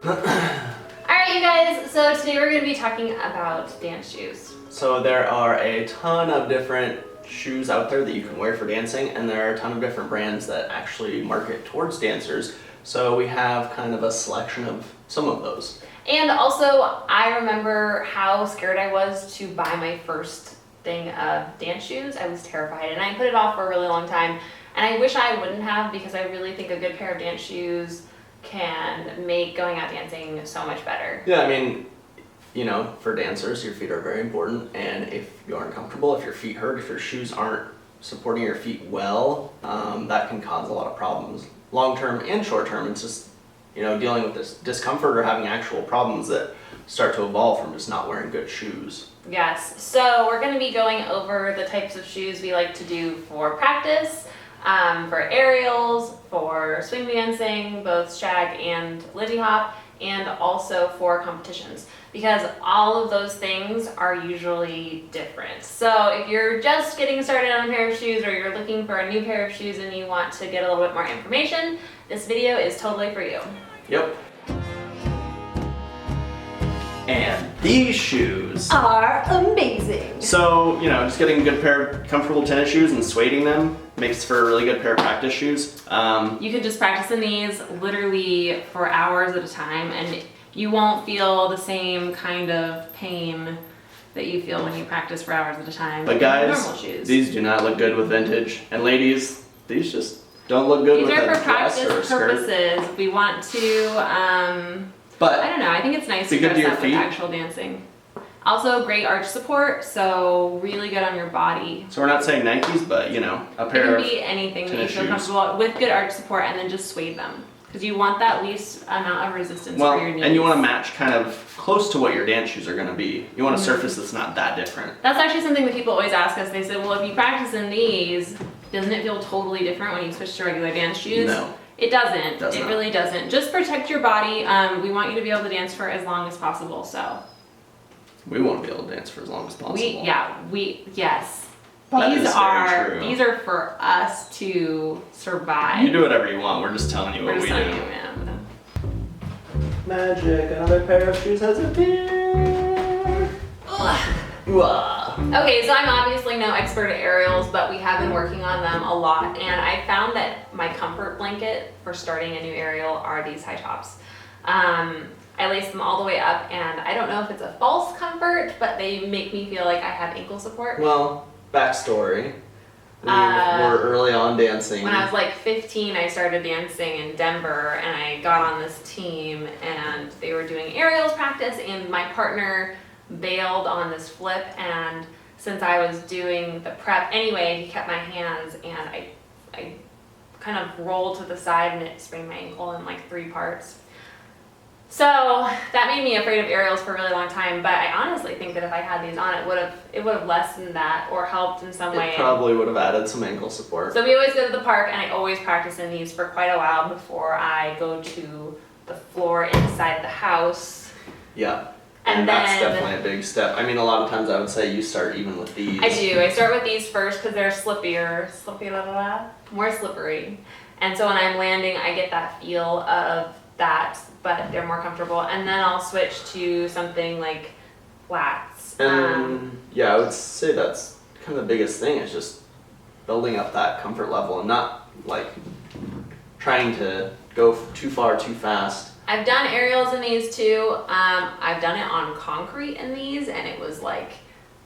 Alright you guys, so today we're going to be talking about dance shoes. So there are a ton of different shoes out there that you can wear for dancing, and there are a ton of different brands that actually market towards dancers. So we have kind of a selection of some of those. And also, I remember how scared I was to buy my first thing of dance shoes. I was terrified, and I put it off for a really long time. And I wish I wouldn't have, because I really think a good pair of dance shoes can make going out dancing so much better. Yeah, I mean, you know, for dancers, your feet are very important, and if you aren't comfortable, if your feet hurt, if your shoes aren't supporting your feet well, that can cause a lot of problems, long-term and short-term. It's just, you know, dealing with this discomfort or having actual problems that start to evolve from just not wearing good shoes. Yes, so we're going to be going over the types of shoes we like to do for practice, for aerials, for swing dancing, both shag and Lindy hop, and also for competitions, because all of those things are usually different. So if you're just getting started on a pair of shoes, or you're looking for a new pair of shoes and you want to get a little bit more information, this video is totally for you. Yep. And these shoes are amazing. So, you know, just getting a good pair of comfortable tennis shoes and sueding them makes for a really good pair of practice shoes. You could just practice in these literally for hours at a time, and you won't feel the same kind of pain that you feel when you practice for hours at a time. But guys, normal shoes. These do not look good with vintage. And ladies, these just don't look good with a dress or a skirt. These are for practice purposes. We want to, but I don't know, I think it's nice to dress up with actual dancing. Also, great arch support, so really good on your body. So we're not saying Nikes, but you know, a pair of it can be anything that you feel shoes. comfortable with, good arch support, and then just suede them, because you want that least amount of resistance for your knees. And you want to match kind of close to what your dance shoes are going to be. You want a surface that's not that different. That's actually something that people always ask us. They say, well, if you practice in these, doesn't it feel totally different when you switch to regular dance shoes? No. It doesn't. It really doesn't. Just protect your body. We want you to be able to dance for as long as possible, so. We want to be able to dance for as long as possible. Yes. These are for us to survive. You do whatever you want. We're just telling you what we do. Man. Magic, another pair of shoes has appeared. Okay, so I'm obviously no expert at aerials, but we have been working on them a lot, and I found that my comfort blanket for starting a new aerial are these high tops. I lace them all the way up, and I don't know if it's a false comfort, but they make me feel like I have ankle support. Well, backstory. We were early on dancing. When I was like 15, I started dancing in Denver, and I got on this team, and they were doing aerials practice, and my partner bailed on this flip, and since I was doing the prep anyway, he kept my hands, and I kind of rolled to the side, and it sprained my ankle in like 3 parts. So that made me afraid of aerials for a really long time, but I honestly think that if I had these on, it would have lessened that or helped in some way. It probably would have added some ankle support. So we always go to the park, and I always practice in these for quite a while before I go to the floor inside the house. Yeah. And that's definitely a big step. I mean, a lot of times I would say you start even with these. I do. I start with these first because they're more slippery. And so when I'm landing, I get that feel of that, but they're more comfortable. And then I'll switch to something like flats. And yeah, I would say that's kind of the biggest thing, is just building up that comfort level and not like trying to go too far too fast. I've done aerials in these too. I've done it on concrete in these, and it was like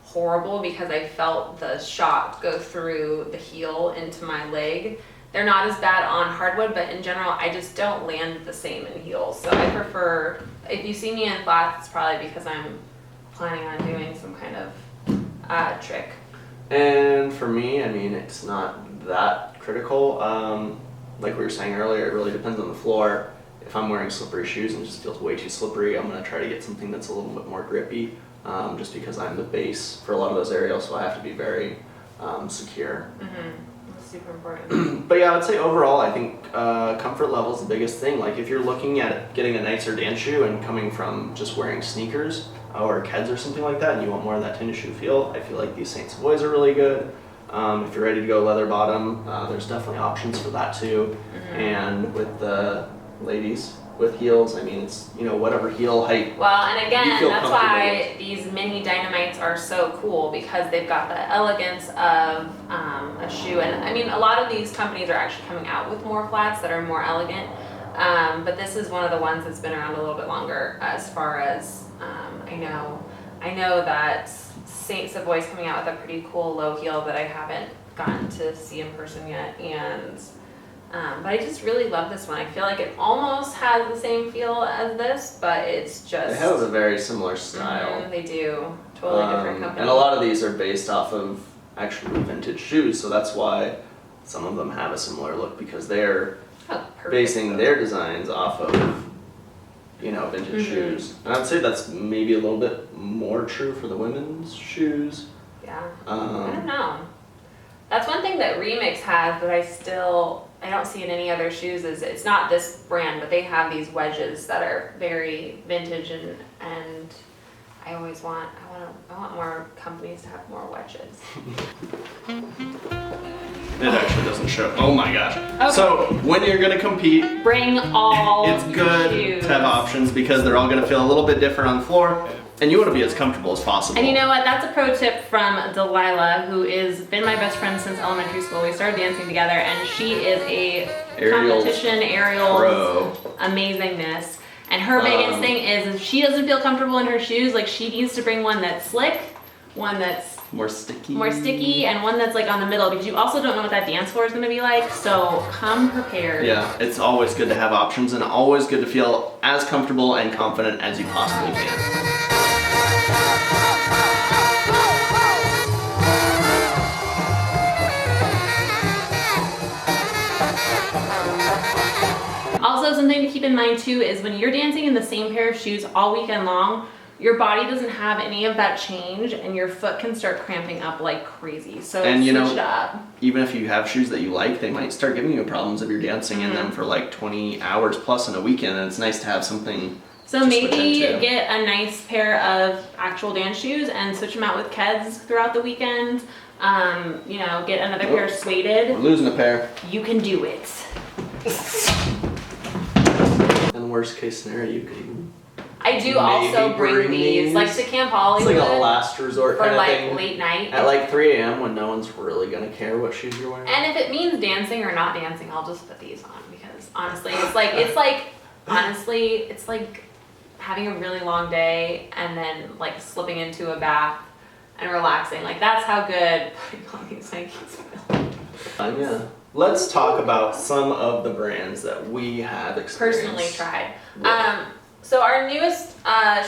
horrible because I felt the shot go through the heel into my leg. They're not as bad on hardwood, but in general, I just don't land the same in heels. So I prefer, if you see me in flats, it's probably because I'm planning on doing some kind of trick. And for me, I mean, it's not that critical. Like we were saying earlier, it really depends on the floor. If I'm wearing slippery shoes and it just feels way too slippery, I'm going to try to get something that's a little bit more grippy, just because I'm the base for a lot of those aerials, so I have to be very secure. That's super important. But yeah, I would say overall, I think comfort level is the biggest thing. Like if you're looking at getting a nicer dance shoe and coming from just wearing sneakers or Keds or something like that, and you want more of that tennis shoe feel, I feel like these Saint Savoys are really good. If you're ready to go leather bottom, there's definitely options for that too. And with the ladies, with heels. I mean, it's, you know, whatever heel height. Well, and You again, feel that's comfortable why these mini Dynamites are so cool, because they've got the elegance of a shoe. And I mean, a lot of these companies are actually coming out with more flats that are more elegant. But this is one of the ones that's been around a little bit longer, as far as I know that Saint Savoy's coming out with a pretty cool low heel that I haven't gotten to see in person yet. And but I just really love this one. I feel like it almost has the same feel as this, but it's just... They have a very similar style. They do. Totally different company. And a lot of these are based off of actually vintage shoes, so that's why some of them have a similar look, because they're basing their designs off of, you know, vintage shoes. And I'd say that's maybe a little bit more true for the women's shoes. Yeah. I don't know. That's one thing that Remix has, but I don't see in any other shoes, is it's not this brand, but they have these wedges that are very vintage, and I want more companies to have more wedges. It actually doesn't show. Oh my gosh. Okay. So when you're gonna compete, Bring all it's good shoes. to have options, because they're all gonna feel a little bit different on the floor, and you want to be as comfortable as possible. And you know what? That's a pro tip from Delilah, who has been my best friend since elementary school. We started dancing together, and she is a competition aerial amazingness. And her biggest thing is, if she doesn't feel comfortable in her shoes, like, she needs to bring one that's slick, one that's more sticky, and one that's like on the middle, because you also don't know what that dance floor is going to be like. So come prepared. Yeah, it's always good to have options, and always good to feel as comfortable and confident as you possibly can. Also, something to keep in mind too is when you're dancing in the same pair of shoes all weekend long, your body doesn't have any of that change, and your foot can start cramping up like crazy. So switch it up. Even if you have shoes that you like, they might start giving you problems if you're dancing in them for like 20 hours plus in a weekend, and it's nice to have something. So maybe get a nice pair of actual dance shoes and switch them out with Keds throughout the weekend. You know, get another pair of suede. We're losing a pair. You can do it. And worst case scenario, you could even I do also bring these, like, to Camp Hollywood. It's like a last resort kind of thing. For like late night. At like 3 a.m. when no one's really gonna care what shoes you're wearing. And if it means dancing or not dancing, I'll just put these on, because honestly, it's like having a really long day and then like slipping into a bath and relaxing. Like, that's how good putting on these Nikes feel. Yeah. Let's talk about some of the brands that we have experienced. Personally tried. So our newest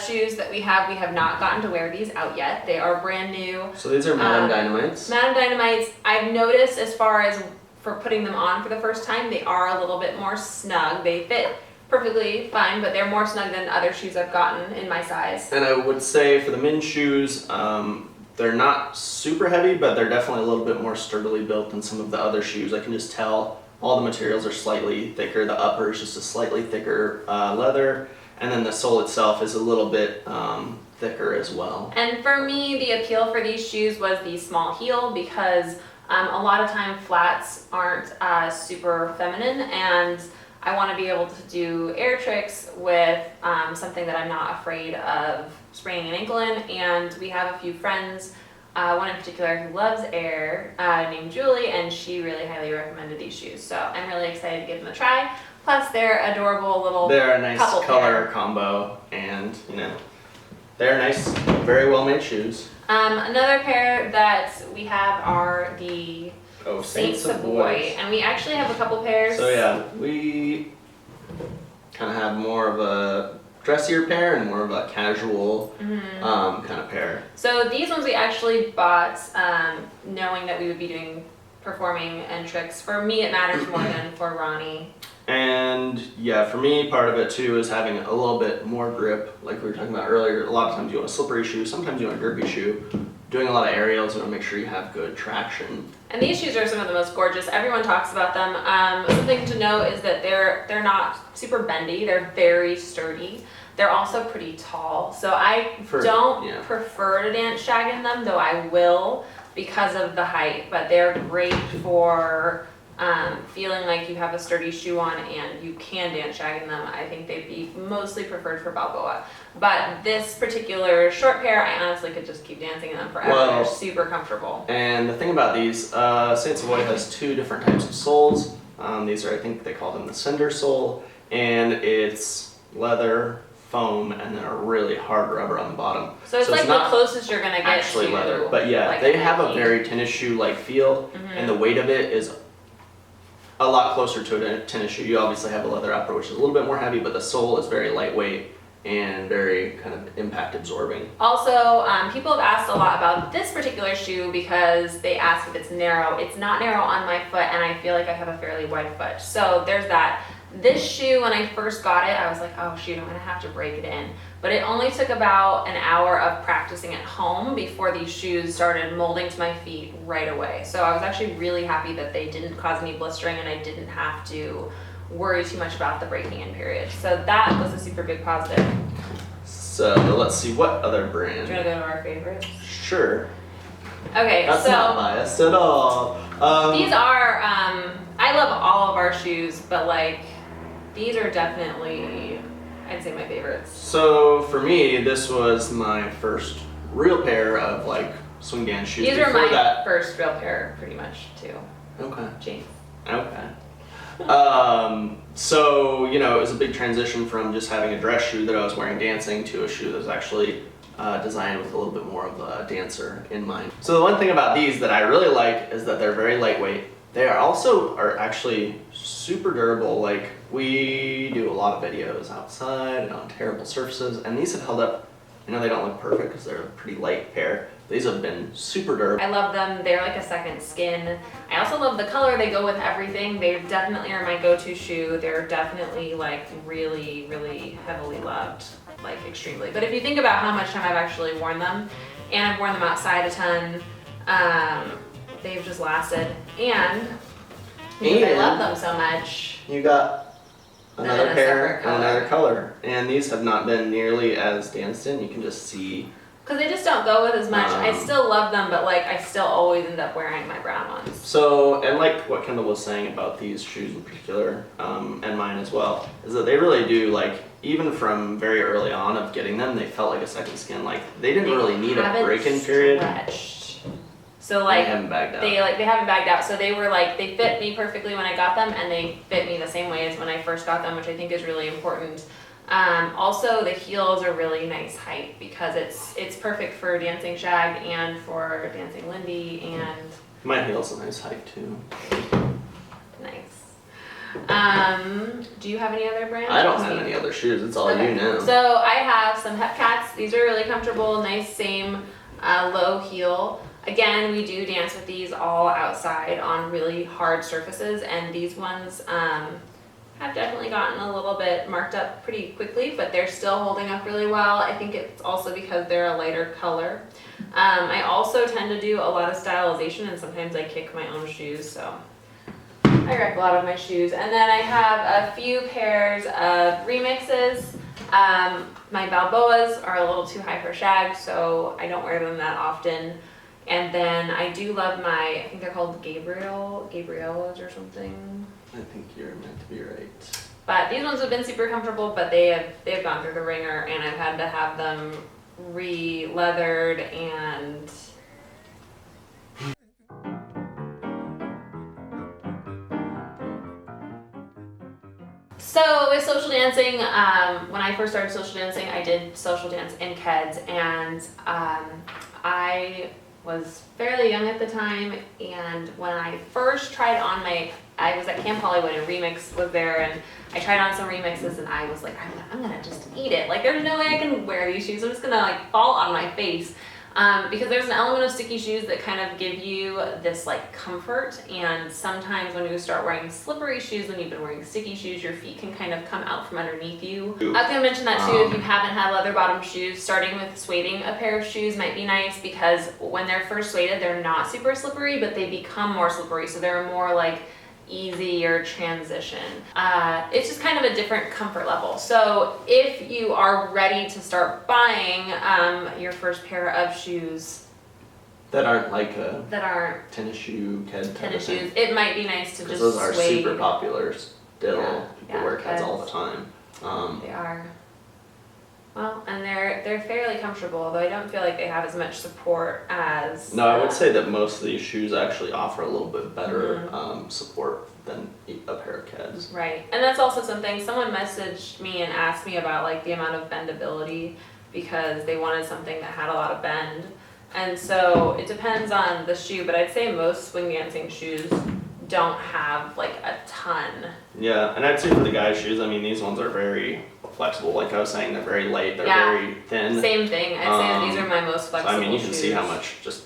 shoes that we have not gotten to wear these out yet. They are brand new. So these are Madame Dynamites. Madame Dynamites, I've noticed, as far as for putting them on for the first time, they are a little bit more snug. They fit perfectly fine, but they're more snug than other shoes I've gotten in my size. And I would say for the men's shoes, they're not super heavy, but they're definitely a little bit more sturdily built than some of the other shoes. I can just tell all the materials are slightly thicker. The upper is just a slightly thicker leather, and then the sole itself is a little bit thicker as well. And for me, the appeal for these shoes was the small heel, because a lot of time flats aren't super feminine, and I want to be able to do air tricks with something that I'm not afraid of spraining an ankle in. And we have a few friends, one in particular who loves air, named Julie, and she really highly recommended these shoes. So I'm really excited to give them a try. Plus, they're adorable little They're a nice couple color pair. combo, and you know, they're nice, very well made shoes. Another pair that we have are the Saint Savoy, and we actually have a couple pairs. So yeah, we kind of have more of a dressier pair and more of a casual kind of pair. So these ones we actually bought knowing that we would be doing performing and tricks. For me, it matters more than for Ronnie. And yeah, for me, part of it too is having a little bit more grip, like we were talking about earlier. A lot of times you want a slippery shoe, sometimes you want a grippy shoe. Doing a lot of aerials, you want to make sure you have good traction. And these shoes are some of the most gorgeous. Everyone talks about them. Something to know is that they're not super bendy. They're very sturdy. They're also pretty tall. So I don't prefer to dance shag in them, though I will because of the height. But they're great for feeling like you have a sturdy shoe on and you can dance shag in them, I think they'd be mostly preferred for Balboa. But this particular short pair, I honestly could just keep dancing in them forever. They're super comfortable. And the thing about these, Savoy has 2 different types of soles. These are, I think they call them the cinder sole, and it's leather, foam, and then a really hard rubber on the bottom. So it's like the closest you're gonna get actually to leather, but yeah, like they have a very tennis shoe like feel, and the weight of it is a lot closer to a tennis shoe. You obviously have a leather upper, which is a little bit more heavy, but the sole is very lightweight and very kind of impact absorbing. Also, people have asked a lot about this particular shoe because they ask if it's narrow. It's not narrow on my foot, and I feel like I have a fairly wide foot. So there's that. This shoe, when I first got it, I was like, oh shoot, I'm gonna have to break it in. But it only took about an hour of practicing at home before these shoes started molding to my feet right away. So I was actually really happy that they didn't cause any blistering and I didn't have to worry too much about the breaking in period. So that was a super big positive. So let's see, what other brand? Do you wanna go to our favorites? Sure. Okay, That's so not biased at all. these are, I love all of our shoes, but like, these are definitely, I'd say, my favorites. So for me, this was my first real pair of like swing dance shoes. These were my first real pair, pretty much, too. Okay. Jeans. Okay. So, you know, it was a big transition from just having a dress shoe that I was wearing dancing to a shoe that was actually designed with a little bit more of a dancer in mind. So the one thing about these that I really like is that they're very lightweight. They are actually super durable. Like, we do a lot of videos outside and on terrible surfaces, and these have held up. I know they don't look perfect because they're a pretty light pair. These have been super durable. I love them. They're like a second skin. I also love the color. They go with everything. They definitely are my go-to shoe. They're definitely like really, really heavily loved, like extremely. But if you think about how much time I've actually worn them, and I've worn them outside a ton, they've just lasted. And because I love them so much, you got another pair and another color. color. And these have not been nearly as danced in. You can just see. Because they just don't go with as much. I still love them, but like I still always end up wearing my brown ones. So, and like what Kendall was saying about these shoes in particular, and mine as well, is that they really do, like, even from very early on of getting them, they felt like a second skin. Like, they didn't really need a break-in period. Stretched. So like they haven't bagged out. They haven't bagged out. So they were like, they fit me perfectly when I got them, and they fit me the same way as when I first got them, which I think is really important. Also, the heels are really nice height because it's perfect for dancing shag and for dancing Lindy, and my heel's a nice height too. Nice. Do you have any other brands? I don't have any other shoes. It's all you now. So I have some Hepcats. These are really comfortable, nice, same low heel. Again, we do dance with these all outside on really hard surfaces, and these ones have definitely gotten a little bit marked up pretty quickly, but they're still holding up really well. I think it's also because they're a lighter color. I also tend to do a lot of stylization, and sometimes I kick my own shoes, so I wreck a lot of my shoes. And then I have a few pairs of remixes. My Balboas are a little too high for shag, so I don't wear them that often. And then I do love my, I think they're called Gabrielas or something. I think you're meant to be right. But these ones have been super comfortable, but they've gone through the ringer, and I've had to have them re-leathered and so with social dancing, when I first started social dancing, I did social dance in Keds, and I was fairly young at the time, and when I first tried on I was at Camp Hollywood and Remix was there, and I tried on some remixes, and I was like, I'm gonna just eat it. Like, there's no way I can wear these shoes. I'm just gonna like fall on my face. Because there's an element of sticky shoes that kind of give you this like comfort, and sometimes when you start wearing slippery shoes, when you've been wearing sticky shoes, your feet can kind of come out from underneath you. I was gonna mention that too, if you haven't had leather bottom shoes, starting with sueding a pair of shoes might be nice, because when they're first sueded, they're not super slippery, but they become more slippery, so they're more like easier transition. It's just kind of a different comfort level. So if you are ready to start buying your first pair of shoes, That aren't like that aren't tennis shoe, Ked type tennis of thing. shoes. It might be nice to Because just those are suede. super popular still. Yeah, People wear Keds all the time. They are. Well, and they're fairly comfortable, although I don't feel like they have as much support as. No, I would say that most of these shoes actually offer a little bit better support than a pair of Keds. Right, and that's also something, someone messaged me and asked me about like the amount of bendability because they wanted something that had a lot of bend. And so it depends on the shoe, but I'd say most swing dancing shoes don't have like a ton. Yeah, and I'd say for the guys' shoes, I mean, these ones are very flexible. Like I was saying, they're very light, they're very thin. Same thing, I'd say that these are my most flexible so, I mean, you can shoes. see how much just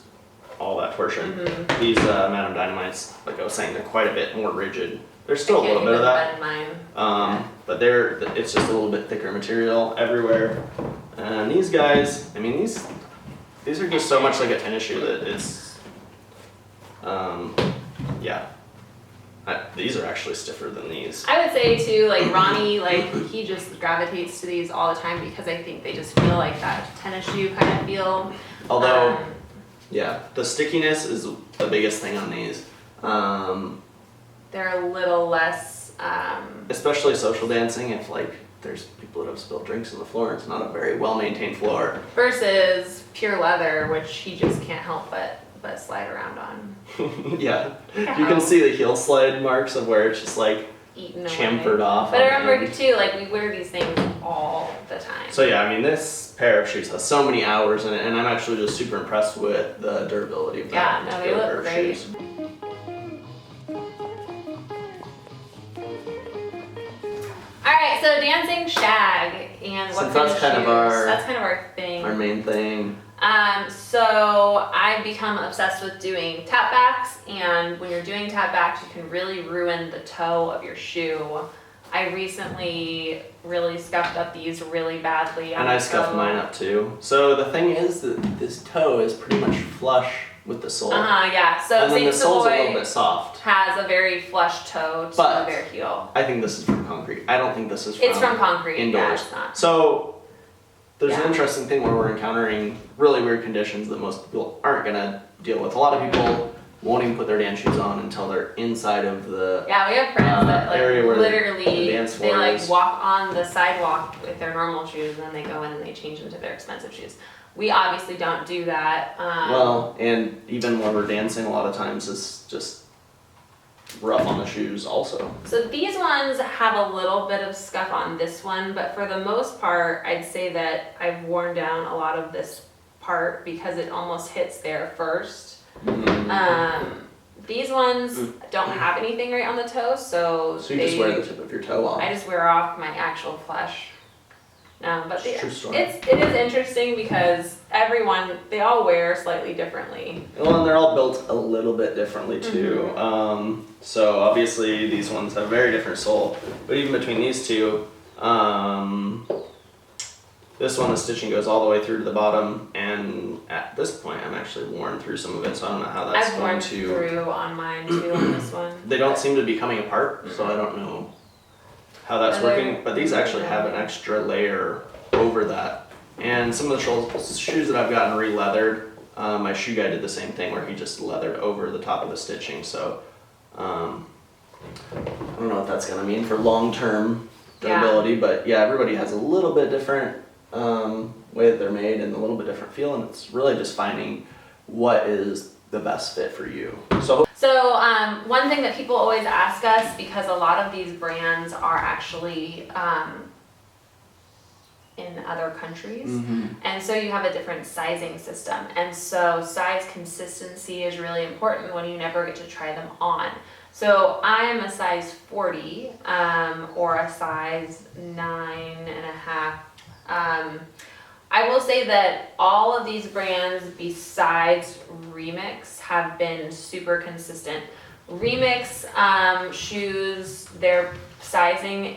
all that torsion. These Madam Dynamites, like I was saying, they're quite a bit more rigid. There's still a little bit of that. But it's just a little bit thicker material everywhere. And these guys, I mean, these are just so much like a tennis shoe that it's, yeah. These are actually stiffer than these. I would say too, like Ronnie, like he just gravitates to these all the time because I think they just feel like that tennis shoe kind of feel. Although, yeah, the stickiness is the biggest thing on these. They're a little less. Especially social dancing, if like there's people that have spilled drinks on the floor and it's not a very well maintained floor. Versus pure leather, which he just can't help but slide around on. Yeah, you can see the heel slide marks of where it's just like eaten chamfered off. But I remember too, like we wear these things all the time. So yeah, I mean this pair of shoes has so many hours in it, and I'm actually just super impressed with the durability of that. Yeah, no, they look great. Shoes. Alright, so dancing shag and what kind of shoes? That's kind of our thing. Our main thing. So I've become obsessed with doing tap backs, and when you're doing tap backs, you can really ruin the toe of your shoe. I recently really scuffed up these really badly. And I scuffed mine up too. So the thing is that this toe is pretty much flush with the sole. Yeah. So and then the sole's a little Savoy bit soft. has a very flush toe to their heel. I think this is from concrete. I don't think this is from It's from concrete. indoors. Yeah, it's not. So there's an interesting thing where we're encountering really weird conditions that most people aren't gonna deal with. A lot of people won't even put their dance shoes on until they're inside of the we have friends that like area where literally the dance floor they like is. walk on the sidewalk with their normal shoes, and then they go in and they change into their expensive shoes. We obviously don't do that. Well, and even when we're dancing, a lot of times it's just rough on the shoes also. So these ones have a little bit of scuff on this one, but for the most part, I'd say that I've worn down a lot of this part because it almost hits there first. These ones don't have anything right on the toe, so you just wear the tip of your toe off. I just wear off my actual flesh. But True story. it is interesting because they all wear slightly differently. Well, and they're all built a little bit differently too. So obviously these ones have very different sole, but even between these two, this one the stitching goes all the way through to the bottom, and at this point I'm actually worn through some of it, so I don't know how that's I've going worn to. through on mine too on this one. They don't seem to be coming apart, so I don't know how that's working, but these actually have an extra layer over that. And some of the shoes that I've gotten re-leathered, my shoe guy did the same thing where he just leathered over the top of the stitching, so I don't know what that's gonna mean for long-term durability, but yeah, everybody has a little bit different way that they're made and a little bit different feel, and it's really just finding what is the best fit for you. So one thing that people always ask us, because a lot of these brands are actually in other countries, and so you have a different sizing system, and so size consistency is really important when you never get to try them on. So I am a size 40 or a size 9.5. I will say that all of these brands besides Remix have been super consistent. Remix shoes, their sizing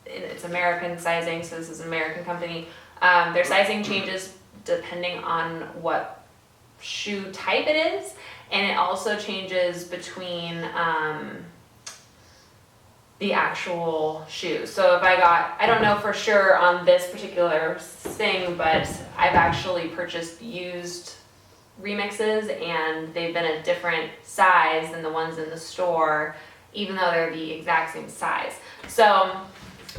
it's American sizing, so this is an American company. Their sizing changes depending on what shoe type it is, and it also changes between the actual shoe. So if I don't know for sure on this particular thing, but I've actually purchased used remixes, and they've been a different size than the ones in the store, even though they're the exact same size. So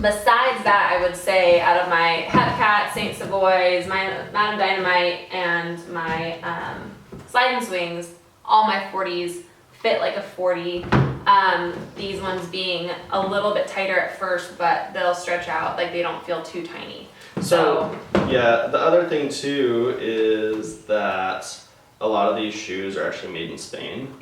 besides that, I would say out of my Hepcat, St. Savoys, my Madame Dynamite, and my Slide and Swings, all my 40s fit like a 40. These ones being a little bit tighter at first, but they'll stretch out, like they don't feel too tiny. So yeah, the other thing too is that a lot of these shoes are actually made in Spain.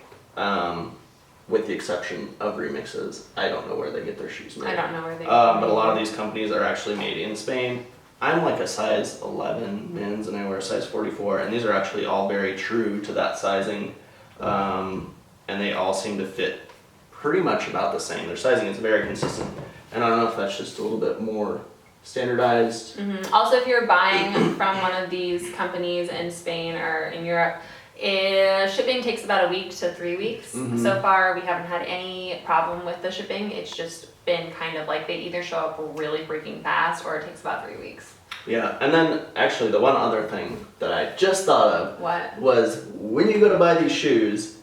With the exception of remixes. I don't know where they get their shoes made. I don't know where they But a lot of these companies are actually made in Spain. I'm like a size 11 men's and I wear a size 44, and these are actually all very true to that sizing. And they all seem to fit pretty much about the same. Their sizing is very consistent. And I don't know if that's just a little bit more standardized. Mm-hmm. Also, if you're buying from one of these companies in Spain or in Europe, shipping takes about a week to 3 weeks. Mm-hmm. So far, we haven't had any problem with the shipping. It's just been kind of like they either show up really freaking fast or it takes about 3 weeks. Yeah, and then actually the one other thing that I just thought of What? was when you go to buy these shoes,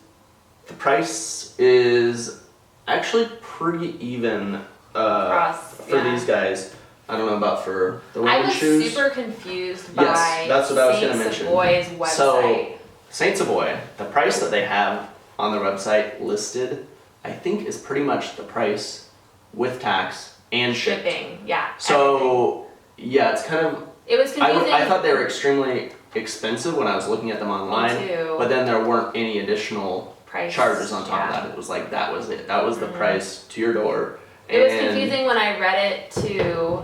the price is actually pretty even for these guys. I don't know about for the women's shoes. I was super confused by Yes, that's what I was going to mention. Savoy's website. So, Saint Savoy, the price that they have on their website listed, I think is pretty much the price with tax and shipping, yeah. So, yeah, it's kind of... It was confusing. I thought they were extremely expensive when I was looking at them online. Me too. But then there weren't any additional Price, charges on top of yeah. that. It was like, that was it. That was the price to your door. It was confusing when I read it too,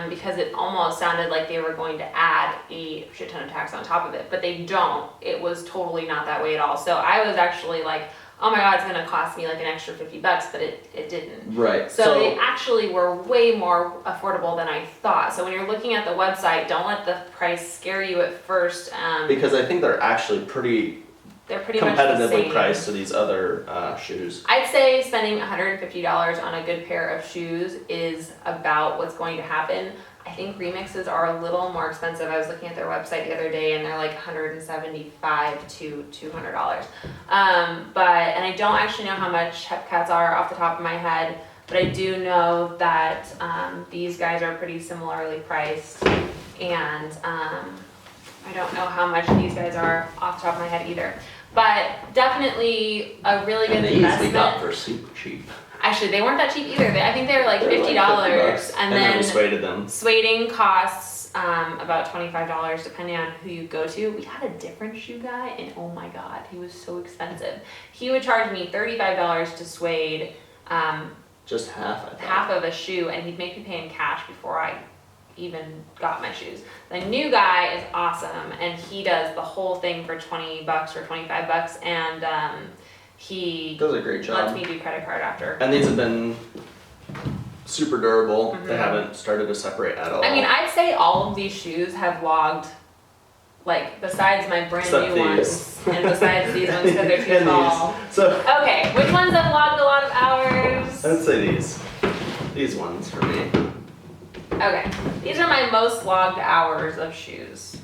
because it almost sounded like they were going to add a shit ton of tax on top of it, but they don't. It was totally not that way at all. So I was actually like, oh my god, it's gonna cost me like an extra $50, but it didn't. Right. So they actually were way more affordable than I thought. So when you're looking at the website, don't let the price scare you at first. Because I think they're actually they're pretty much the competitively same. priced to these other shoes. I'd say spending $150 on a good pair of shoes is about what's going to happen. I think remixes are a little more expensive. I was looking at their website the other day and they're like $175 to $200. And I don't actually know how much Hepcats are off the top of my head, but I do know that these guys are pretty similarly priced, and I don't know how much these guys are off the top of my head either. But definitely a really good And these investment. we got for super cheap. Actually, they weren't that cheap either. I think they were like They were $50, like $50, and then then we sueded them. sueding costs about $25 depending on who you go to. We had a different shoe guy, and oh my god, he was so expensive. He would charge me $35 to suede Just half, I thought. half of a shoe, and he'd make me pay in cash before I even got my shoes. The new guy is awesome, and he does the whole thing for $20 or $25, and he Does a great job. lets me do credit card after. And these have been super durable. They Mhm. haven't started to separate at all. I mean, I'd say all of these shoes have logged, like, besides my brand Except new these. ones, and besides these ones because they're too And small. these. So Okay, which ones have logged a lot of hours? I'd say these ones for me. Okay, these are my most logged hours of shoes.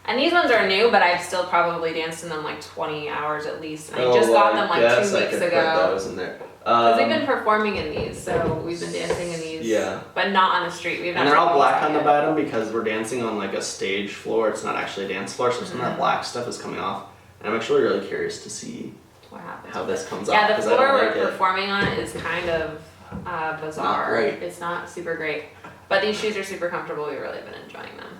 And these ones are new, but I've still probably danced in them like 20 hours at least. And I just got them like 2 weeks Put ago. those in there. Because we've been performing in these, so we've been dancing in these. Yeah. But not on the street. We've not And they're all taken black these on the out bottom because we're dancing on like a stage floor. It's not actually a dance floor, so some of that black stuff is coming off. And I'm actually really curious to see yet. What happens? how this comes Yeah, off the because I floor don't we're like it. performing on is kind of bizarre. Not great. It's not super great. But these shoes are super comfortable. We've really been enjoying them.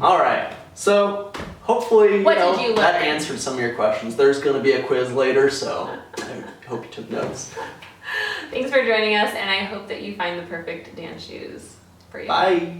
All right, so hopefully What did you that learn? answered some of your questions. There's going to be a quiz later, so I hope you took notes. Thanks for joining us, and I hope that you find the perfect dance shoes for you. Bye.